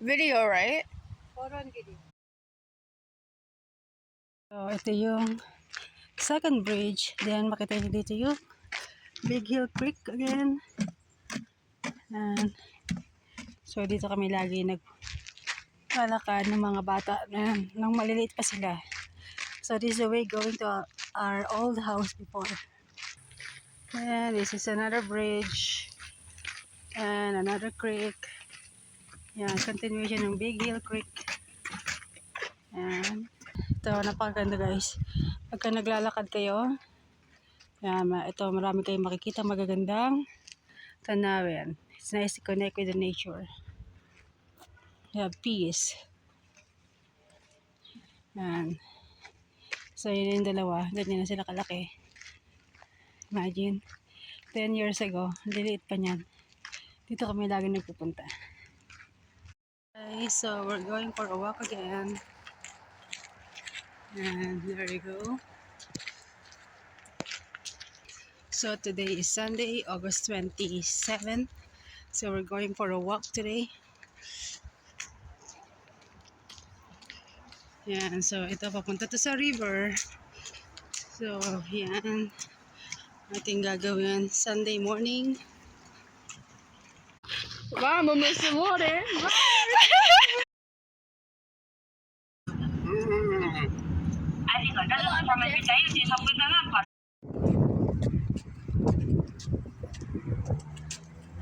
Video, right? So, ito yung second bridge. Then, makita nyo dito yung Big Hill Creek again. And, so, dito kami lagi naglalakad ng mga bata nang maliliit pa sila. So, this is the way going to our old house before. And this is another bridge. And another creek. Yan, continuation ng Big Hill Creek. And, ito, napakaganda guys. Pagka naglalakad kayo, yan, ito, marami kayong makikita magagandang tanawin. It's nice to connect with the nature. You have peace. Yan. So, yun yung dalawa. Ganyan na sila kalaki. Imagine, 10 years ago, liliit pa niyan. Dito kami lagi nagpupunta. Okay, so we're going for a walk again. And there you go. So today is Sunday, August 27. So we're going for a walk today. Yan, so ito papunta to sa river. So yan, ating gagawin Sunday morning. Wow, mamiss the water.